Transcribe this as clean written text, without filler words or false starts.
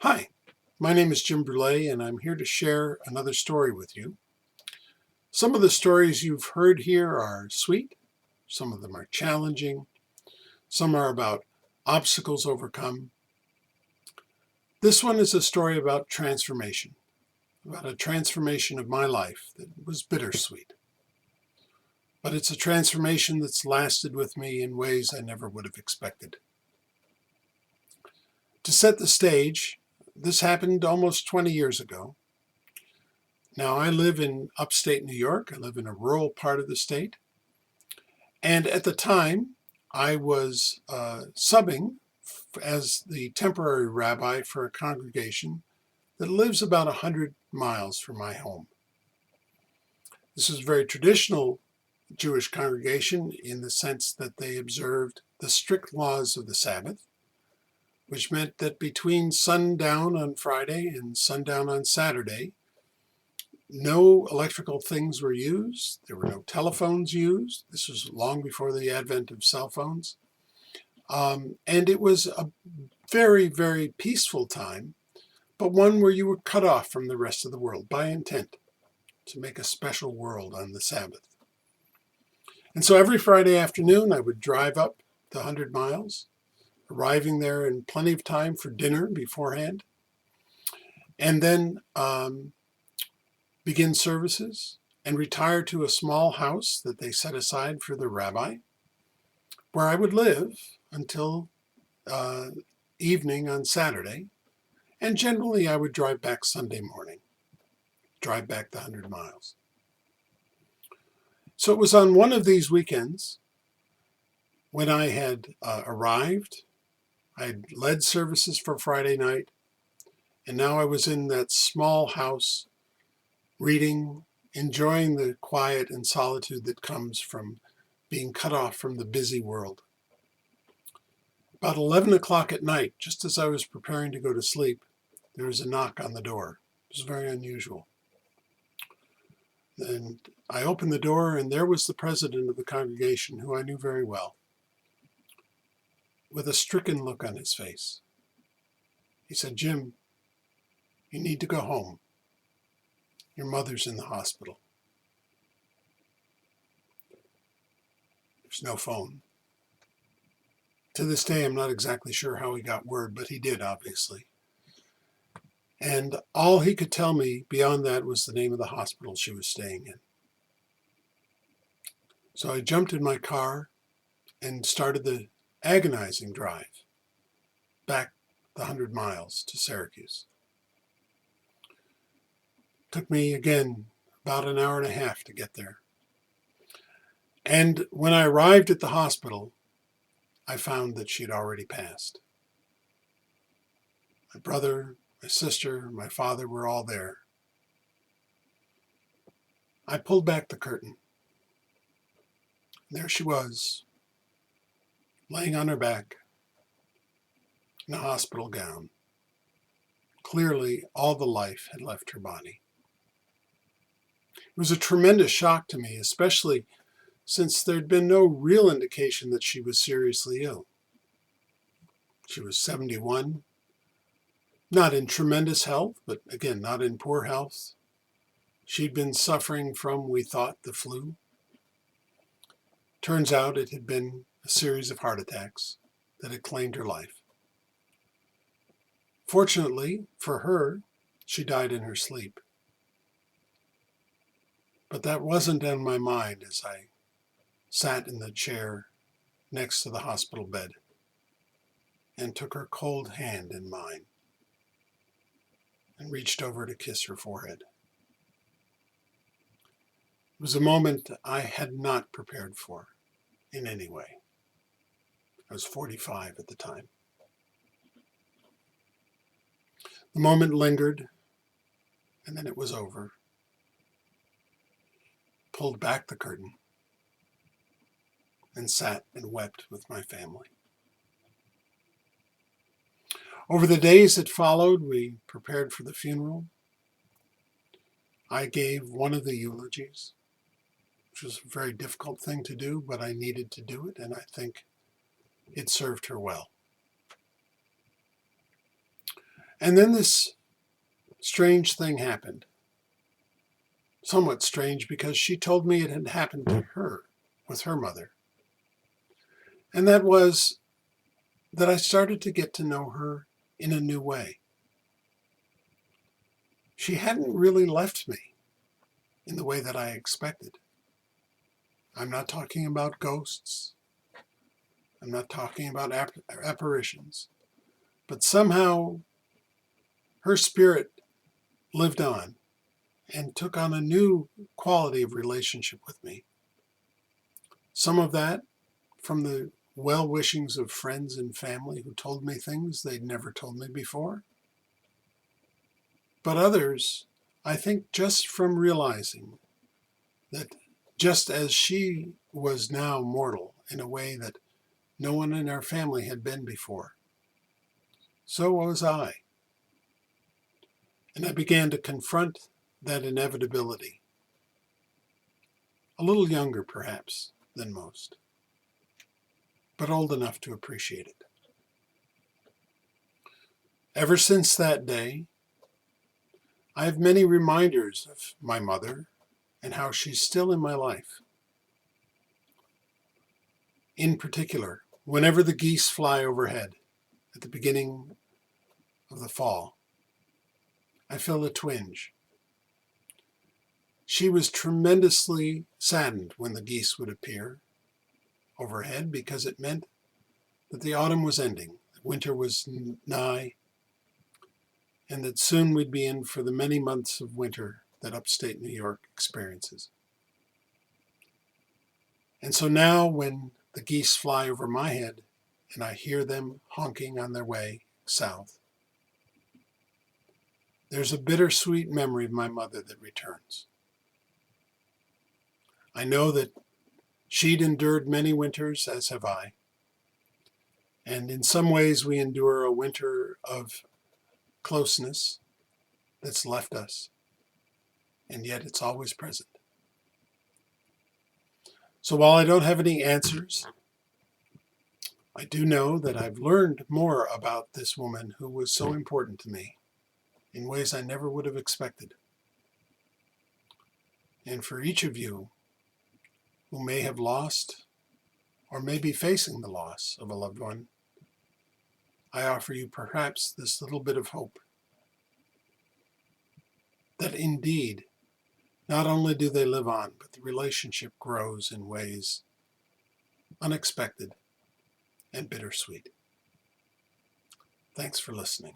Hi, my name is Jim Brule, and I'm here to share another story with you. Some of the stories you've heard here are sweet, some of them are challenging, some are about obstacles overcome. This one is a story about transformation, about a transformation of my life that was bittersweet. But it's a transformation that's lasted with me in ways I never would have expected. To set the stage, this happened almost 20 years ago. Now, I live in upstate New York. I live in a rural part of the state. And at the time, I was subbing as the temporary rabbi for a congregation that lives about 100 miles from my home. This is a very traditional Jewish congregation in the sense that they observed the strict laws of the Sabbath, which meant that between sundown on Friday and sundown on Saturday, no electrical things were used. There were no telephones used. This was long before the advent of cell phones. And it was a very, very peaceful time, but one where you were cut off from the rest of the world by intent to make a special world on the Sabbath. And so every Friday afternoon, I would drive up the 100 miles, arriving there in plenty of time for dinner beforehand, and then begin services and retire to a small house that they set aside for the rabbi, where I would live until evening on Saturday. And generally, I would drive back Sunday morning, drive back the 100 miles. So it was on one of these weekends when I had arrived, I had led services for Friday night, and now I was in that small house reading, enjoying the quiet and solitude that comes from being cut off from the busy world. About 11 o'clock at night, just as I was preparing to go to sleep, there was a knock on the door. It was very unusual. And I opened the door, and there was the president of the congregation, who I knew very well, with a stricken look on his face. He said, "Jim, you need to go home. Your mother's in the hospital." There's no phone. To this day, I'm not exactly sure how he got word, but he did, obviously. And all he could tell me beyond that was the name of the hospital she was staying in. So I jumped in my car and started the agonizing drive back the 100 miles to Syracuse. Took me, again, about an hour and a half to get there. And when I arrived at the hospital, I found that she'd already passed. My brother, my sister, my father were all there. I pulled back the curtain. There she was, laying on her back in a hospital gown. Clearly, all the life had left her body. It was a tremendous shock to me, especially since there'd been no real indication that she was seriously ill. She was 71, not in tremendous health, but again, not in poor health. She'd been suffering from, we thought, the flu. Turns out it had been a series of heart attacks that had claimed her life. Fortunately for her, she died in her sleep. But that wasn't on my mind as I sat in the chair next to the hospital bed and took her cold hand in mine and reached over to kiss her forehead. It was a moment I had not prepared for in any way. I was 45 at the time. The moment lingered, and then it was over. Pulled back the curtain and sat and wept with my family. Over the days that followed, we prepared for the funeral. I gave one of the eulogies, which was a very difficult thing to do, but I needed to do it, and I think it served her well. And then this strange thing happened. Somewhat strange because she told me it had happened to her with her mother. And that was that I started to get to know her in a new way. She hadn't really left me in the way that I expected. I'm not talking about ghosts. I'm not talking about apparitions. But somehow her spirit lived on and took on a new quality of relationship with me. Some of that from the well-wishings of friends and family who told me things they'd never told me before. But others, I think, just from realizing that just as she was now mortal in a way that no one in our family had been before, so was I. And I began to confront that inevitability. A little younger, perhaps, than most, but old enough to appreciate it. Ever since that day, I have many reminders of my mother and how she's still in my life. In particular, whenever the geese fly overhead at the beginning of the fall, I feel a twinge. She was tremendously saddened when the geese would appear overhead because it meant that the autumn was ending, that winter was nigh, and that soon we'd be in for the many months of winter that upstate New York experiences. And so now when the geese fly over my head and I hear them honking on their way south, there's a bittersweet memory of my mother that returns. I know that she'd endured many winters, as have I. And in some ways we endure a winter of closeness that's left us, and yet it's always present. So while I don't have any answers, I do know that I've learned more about this woman who was so important to me in ways I never would have expected. And for each of you who may have lost or may be facing the loss of a loved one, I offer you perhaps this little bit of hope that indeed, not only do they live on, but the relationship grows in ways unexpected and bittersweet. Thanks for listening.